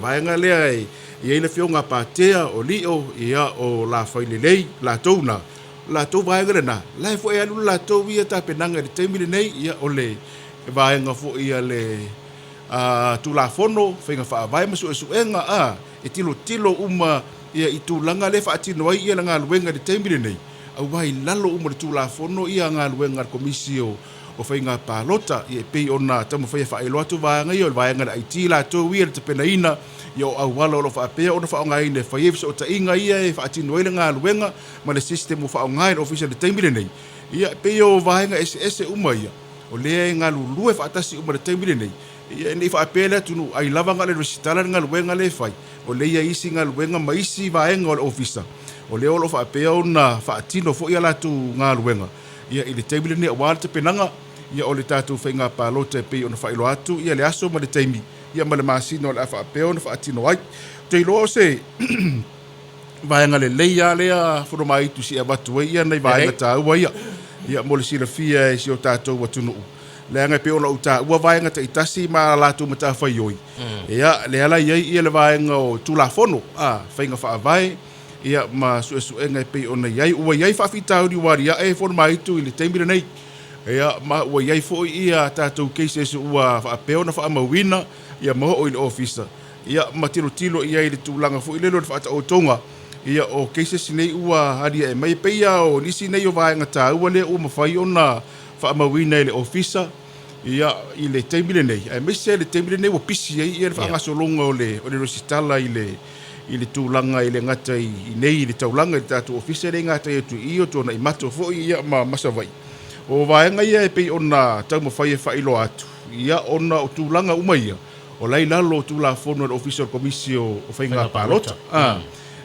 vaenga lea ia le fionga patea o lio ia o la failelei la tona la to vaenga lena la fo ia la to ia ta penanga de temile nei ia o le vaenga fo ia le tu la fono fenga fa vai masu enga e tilo uma ia itu langa le fa tino ia langa luenga de temile nei au vai lalo uma tu la fono ia nga luenga komisio o fenga palota ia pe ona tamo fa ilo atu vaenga ia vaenga ai tila to ia te penaina yo au wala lo fa pe ona fa ngai ne fa yefso ta inga ia e fa tino ile nga luenga ma le system fa ngai official de temile nei ia pe yo vaenga ss uma ia o le nga lulu fa tasi uma de temile nei ia ni fa apela tunu ai lava nga le resitala nga luenga le fai o le ia isi nga luenga ma isi vaenga o ofisa o le olo fa apea ona fa tino fo ia la tu nga luenga ia ile table ni wa te penanga ia o le tatu fenga palota pe ona fa ilo atu ia le aso ma le taimi ia ma le masino le fa apea ona fa tino ai te lo se vaenga le leia le fo mai tu si abatu ia nei vaenga ta ia mo le sila fia e si o tatu wa tunu le anga pe ona uta ua vaenga te itasi ma la tu mata fa yoi ia le ala ia le vaenga o tu la fono fenga fa vai ia ma su enga pe ona iai ua iai fa fitau di waria e fo mai tu ile temile nei ia ma ua iai fo ia tatou case su ua fa pe ona fa mawina ia mo o ile officer ia ma tilo ia ile tulanga fo ile lo fa ta otonga ia o case nei ua hadia e mai pe ia o nisi nei o vaenga ta ua le o mafai ona fa mawina ile officer ia ile temile nei ai me se ile temile nei o pisi ia fa ngasolonga o le resitala ile tulanga ile ngata i nei ile taulanga i tatu officer ngata i tu io tona i mato fo ia ma masavai o vaenga ia pe ona tau mafai fa ilo atu ia ona o tulanga uma ia o lai lalo tula fono official komisio o fainga palota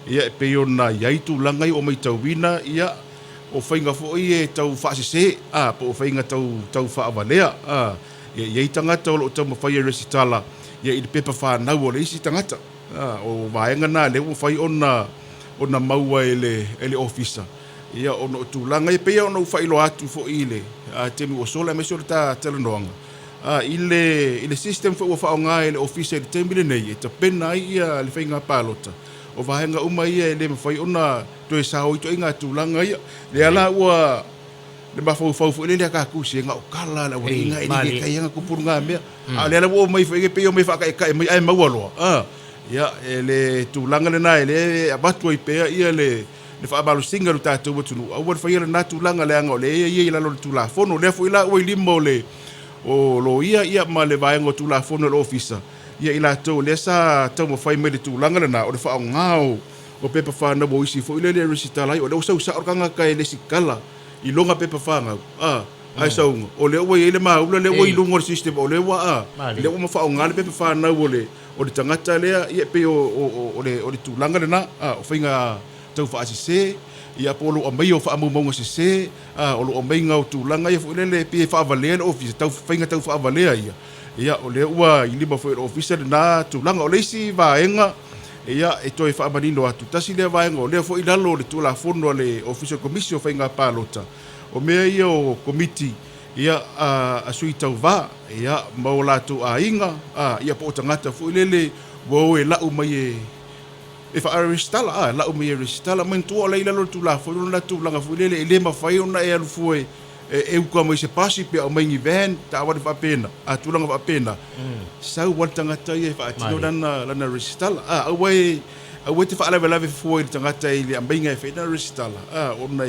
ia pe ona ia tulanga i o mai tauwina ia o fainga fo ia tau fasise po fainga tau fa avalea ia tangata o tau mafai resitala ia i pepa fa na o le isi tangata o vaenga na le o fai ona maua ele officer ia ono tulanga pe ona fai lo atu fo ile temi o sola me sola ta telenoanga ile system fo fa nga ele officer temile nei te pena ia le fainga palota o vaenga uma ia le fai ona to sa o to inga tulanga ia le ala ua le ba fo ile le ka ku singa o kala la wa inga ile kai nga ku purunga me le ala o mai fe pe o mai fa kai mai ai mawalo ia ele tulanga le nai le abatu i pe ia le fa balu singa lu tatu tunu au fa ia na tulanga le anga le ia la lo tula fono le fo ila o limo le o lo ia ma le vaenga tula fono le officer ia ila to le sa to mo fai me le tulanga le na o le fa ngao o pepa fa na bo isi fo ile le resitala o le o sa orkanga kai le sikala i longa pepa fa nga ai sa o le o ile ma o le o i longa system o le wa le o ma fa ngale pepa fa na o le tangata lea ia pe o le tulanga na o fainga tau fa asise ia polo o mai o fa mo se o lo mai ngau tulanga ia fo le pe fa valea office tau fainga tau fa valea ia o le ua i lima fo officer na tulanga o le si vaenga ia e toi fa manino atu tasi le vaenga o le fo ilalo le tula fono le official commission fainga palota o me ia o committee ia a sui tau va ia maula tu inga ia po tangata fu lele wo e la umai e fa aristala la umai aristala men tu ala ila tu la fu la tu langa fu lele le ma fai ona e fu e ko mo se pasi pe o mai van ta wa fa pena tu langa fa pena sa wa tangata ia fa tino dan la aristala awai te fa ala vela fu e tangata ile ambenga e fa na aristala ona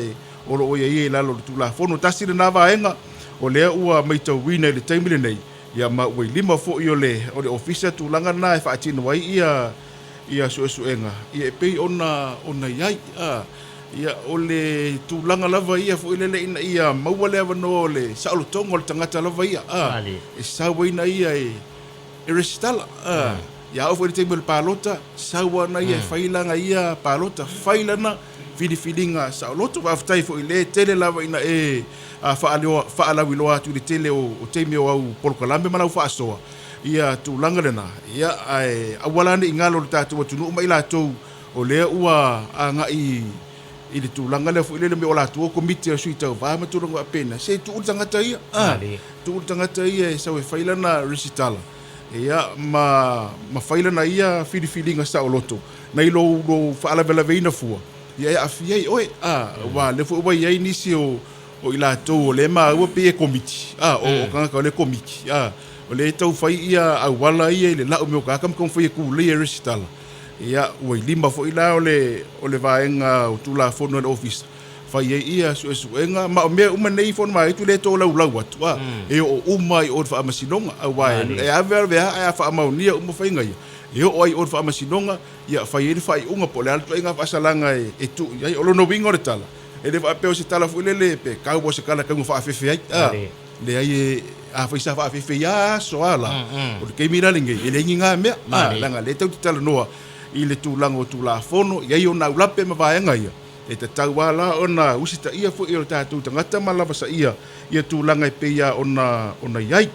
o lo ia la lo tu la fu no tasira na vaenga o le ua mai tau wina i le taimile nei ia ma ua lima fo i o le ofisa tulanga na e whaatino wai ia suenga ia e pei ona iai ia o le tulanga lava ia fo i le ina ia maua le avano le saolo tonga o le tangata lava ia e sawa ina ia e resitala ia au fo i le taimile palota sawa na ia e whailanga ia palota whailana filinga saoloto waftai fo i le tele lava ina fa'alawi loa tu le tele o teimi o au polokalambe mana u fa'asoa ia tulanga lena ia awala ni ingalo le tatu tunu mai la tou o le ua anga i le tulanga le fo ile me o la tu komite sui tau va ma tulanga pena se tu tangata ia tu tangata ia sa we failana resitala ia ma faila na ia filifilinga sa oloto na ilo faala vela veina fua ia afia oi wa le fu ia nisi o ila to le ma o pe komiti o kanga le komiti o le tau fai ia au wala ia le la o meu kakam kon fai ku le restal ia o lima fo ila o le vaenga o tula fono le office fai ia suenga ma me uma nei fon mai tu le to lau atu e o uma i o fa amasinonga wa e ave a fa amaunia uma fai ngai e o ai o fa amasinonga ia fai fai unga po le alto inga fasalanga e tu ia o no wingo le tala e le va pe o se tala fu le pe ka bo se kala ka mu fa afefe ai le ai a fa sa fa afefe ya so ala o ke mira linge e le nginga me langa le tau tala noa i le tulango tula fono ia o na ulape ma vaenga ia e te tau wala ona usita ia fu i o tātou tangata malava sa ia tūlanga i peia ona iai.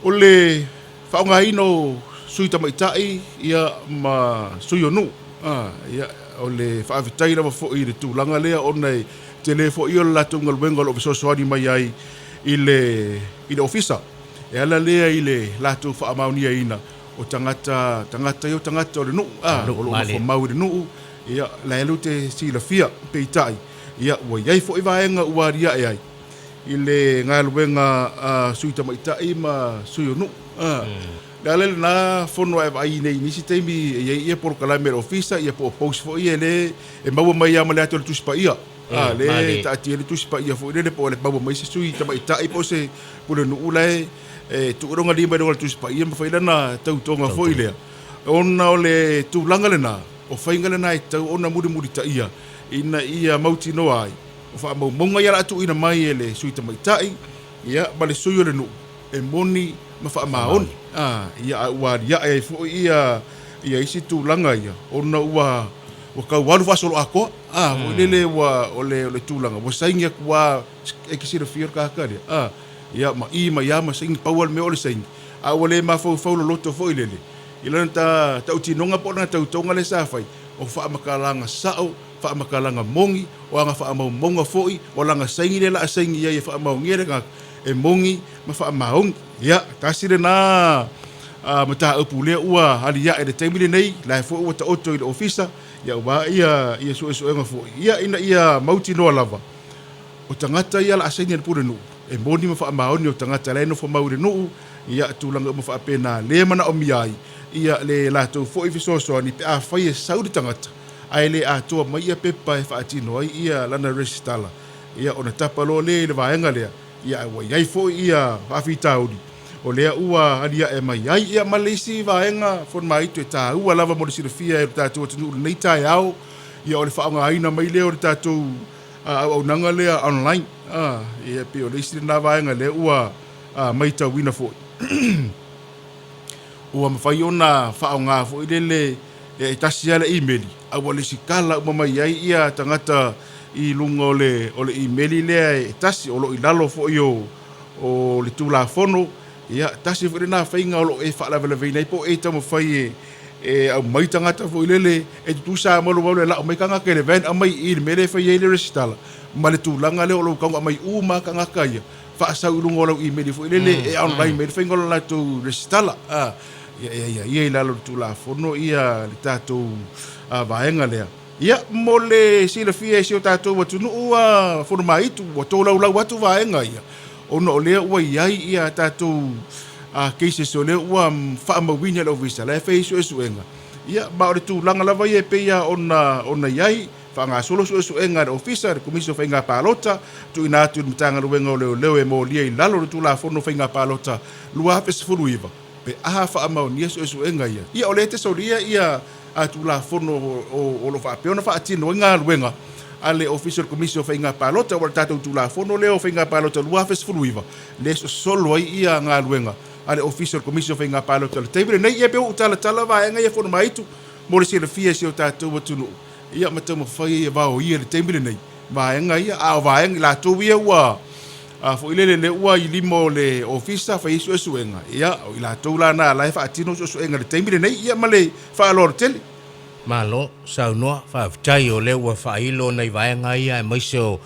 O le whaonga ino sui tamaitai ia ma sui onu. Ia o le whaavitai rawa fu i le tūlanga lea ona i te le fu i o la tunga luenga lo visosoani mai ai i le ofisa. E ala lea i le lātou whaamaunia ina o tangata o le nuu. O lo whamau le nuu. Ia la elu te sila fia peitai ia ua iai fo i vaenga uaria e ai i le ngā luenga sui tamaitai ma sui onu la lele na fono e vai nei nisi teimi ia por kalame ofisa ia po post fo ia le e maua mai ama le ato le tuspa ia le taati le tuspa ia fo le po le maua mai se sui tamaitai po se po le nuu lai e tuuronga lima le tuspa ia ma failana tautonga fo i lea ona o le tūlanga le na o whaingale nai tau ona muri ta ia ina ia mauti no ai o wha monga ia atu ina mai e le sui tamaitai ia ma le sui o le nuu e moni ma wha maoni ia ua ria e fu ia isi tūlanga ia ona ua o kau walu fasolo ako o lele o le tūlanga o saingia kua e kisira fior kakari ia ma ia ma saingi paual me o le saingi o le ma fau lo loto fo i lele ila ta utinonga po na tautonga le safai o fa makalanga sao fa makalanga mongi o anga fa monga foi o langa saingi le la saingi ia fa maungere ka e mongi ma fa maung ya tasire na mata upule ua hali ya e temile nei la fo o ta oto i ofisa ya wa ia so nga fo ina ia mauti no lava o tangata ia la saingi le pure no e moni ma fa mauni o tangata le no fo mauri no ia tulanga mo fa pena le mana o miai ia le lato fo i fisoso ni pe a fai saudi tangata ai le a to mai ia pepa e faatino ai ia lana resistala ia ona tapalo le vaenga le ia wa ia fo ia afitaudi o le ua alia e mai ai ia malisi vaenga fo mai to ta ua lava mo le fia e tato tu nei tai au ia o le faanga aina mai le o tato au nanga le online ia pe o le sina vaenga le ua mai ta wina fo ua mawhai ona whaonga fo i lele e tasi ala email a wale si kala umamai ai ia tangata i lunga o le email lea e tasi o lo i lalo fo i o le tūla fono ia tasi fo i rena whainga o lo e whaalawela veinai po e tamo whai e au mai tangata fo i lele e tutusa malu walu e la o mai kanga ke le ven a mai i le mele whai e le resitala ma le tūlanga leo o lo kanga mai uma kanga kaya whaasau i lunga o lo email fo i lele e online mail whainga o lo lato resitala ia lalo tu la fono ia le tatou vaenga lea ia mo le sila fia si o tatou watu no ua fono mai tu o tō lau watu vaenga ia ono o lea ua iai ia tatou keise so lea ua whaamawina lau visa le feiso e suenga ia ma o le tu langa lava ia pe ia ona iai whaanga solo so enga le ofisa le komisio whainga palota tu ina atu mtanga luenga o leo e mo lia i lalo le tu la fono whainga palota lua hape se furu iwa pe aha fa ama ni so enga ia o le te soria ia atu la fono o lo fa pe ona fa atino nga luenga ale official commission fa inga palota o tato tu la fono le o fa inga palota lua fes fuluiva le solo ia nga luenga ale official commission fa inga palota le tebe nei ia pe o tala va nga ia fono mai tu mo le sele fia si o tato tu ia matamo fa ia va o ia le tebe nei va nga ia a va nga la tu ia wa fo ile le ua i limo le ofisa fa isu enga ia o ila toula na la fa atino so enga le temile nei ia male fa lor tel malo sa no fa tai o le ua fa ilo nei vaenga ia mai so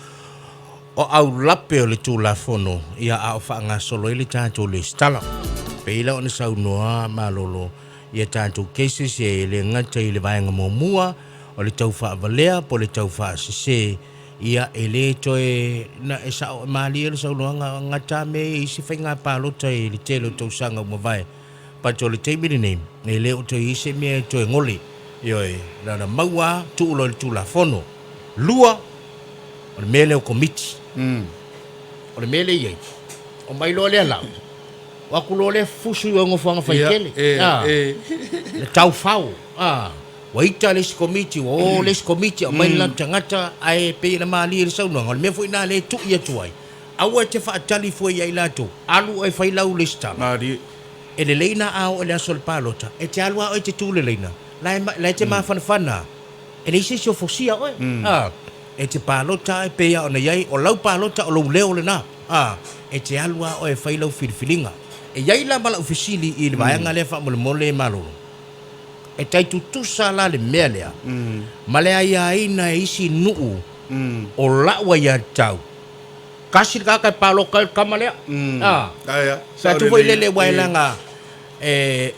o au lape o le tula fono ia a fa nga solo ile tanto le stala Peila o na sau noa malolo ia tātou cases e le ngata i le vaenga mōmua o le tau wha avalea po le tau wha sese ia e le toe na e sao e maali e le sau noa ngata me i si whainga pālota i le telo tau sanga o mawai pa to le teimiri nei e le o toi ise mea toe ngoli ioi na maua tu ulo le tu la fono lua o le mele o komiti o le mele iei o mai lo le alau wa kulo le fusu o ngofanga faikele le tau fau wa ita le komiti o le komiti o mai lan tangata ai pe na mali le sau no me foi na le tu ia tuai au te fa tali foi ai lato alu e fai lau le sta mari e le leina au le sol palota e te alu o te tu le leina la te ma fana e le se fosia o e te palota e pe o na yai o lau palota o lau leo le na e te alu o e fai lau filfilinga e yai la mala ofisili i le vaenga le fa mole malo e tai tutusa la le mea lea ma le aia ina e isi nuu o laua ia tau kasi kaka paloka kamalea sa tu foi lele wailanga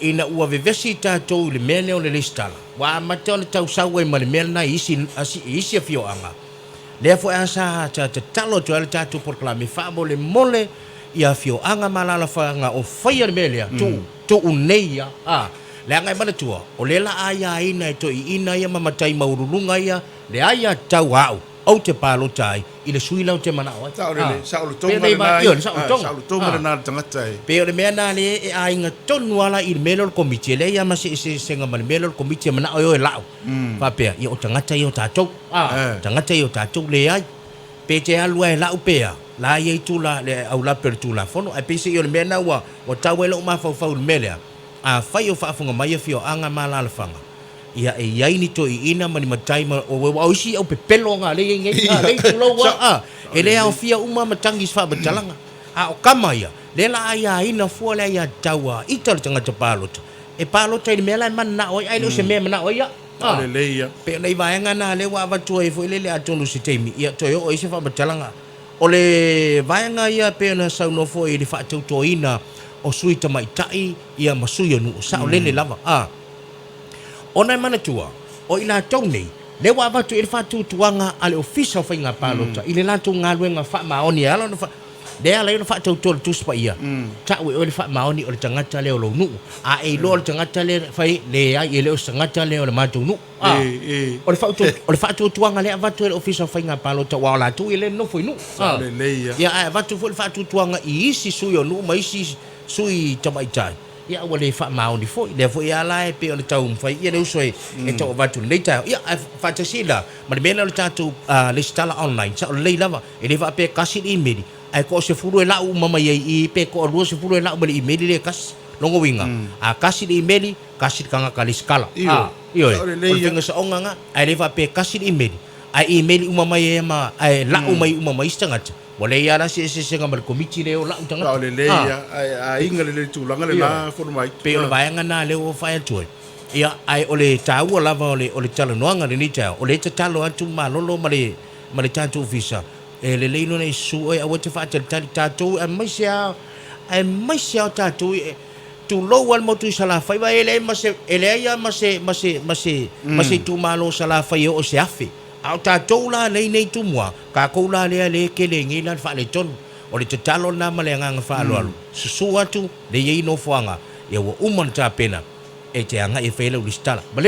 ina ua vevesi tatou le mea leo le listala wa mate ona tau sau e ma le mea na isi a fioanga lea foi asa te talo tu ala tatou porklame fa mole ia fioanga malala fanga o faia le mea lea tu uneia le angai mana tua o le la aya ina e to ina ia mamatai maurulunga ia le aya tau au te palota ai i le suila o te mana o sa o tonga na tangata ai pe o le mea na le e ainga tonu ala i le melo le komiti le ia mase senga ma le melo le komiti mana o e lau pa pea i o tangata i o tatou tangata i o tatou le ai pe te alua e lau pea la ia i tula le au la per tula fono ai pese i o le mea na ua o tau e lo mafau le melea a fai o whaafunga mai a fio anga malala whanga. Ia e iai ni to i ina mani matai ma o isi au pepelo ngā le ngai tulau wa e le au fia uma matangi sfa batalanga o kama ia le la ia ina fua le ia taua i tala tangata palota e palota i mela man na oi ai lo se me mana oi ia le ia pe nei vaenga na le wa vatu e foi le atonu se teimi ia to o isi fa batalanga o le vaenga ia pe na sau no foi le fa to ina o sui tamai tai ia masui anu sa o lele lava ona mana tua o ina tau nei le wa vatu i le fatu tuanga ale official fa inga palota i le latu ngaluenga fa maoni ala no fa de ala no fa tau tol tus pa ia ta we o le fa maoni o le tangata le o lo nu e lo le tangata le fa le ai le o tangata le o le matu nu o le fatu tuanga le vatu le official fa inga palota wa la tu i le no foi nu le ia vatu fo le fatu tuanga i isi sui o nu ma isi sui tamai tai ia wale fa maoni foi le foi ala e pe o le tau fai ia le usoi e tau vatu nei tai ia fa tasila ma le mena le tatu le stala online sa le lava e le va pe kasi email ai ko se furu e la mama ia i pe ko ro se furu e la le email le kas longo winga kasi email kasi kanga kali skala io o finga sa onga ai le va pe kasi email ai email mama ia ma ai la mama istangata wale ia la se ngamar komiti le o la utanga le ia inga le tulanga le na for mai pe o vaenga na le o fai tu ia ai ole tau lava ole tala noanga le ni tau ole te talo atu malolo male tatu visa e le leino nei su e awete fa tatu ai mai sia tatu tu lo wal motu sala fai va ele ia mase tu malo sala fai o se afi au tatou la nei tu mua ka kou la le ke le ngi lan fa le ton o le talo na male nga fa alo susu atu le ye no fuanga ye wo umon ta pena e te anga e fele u listala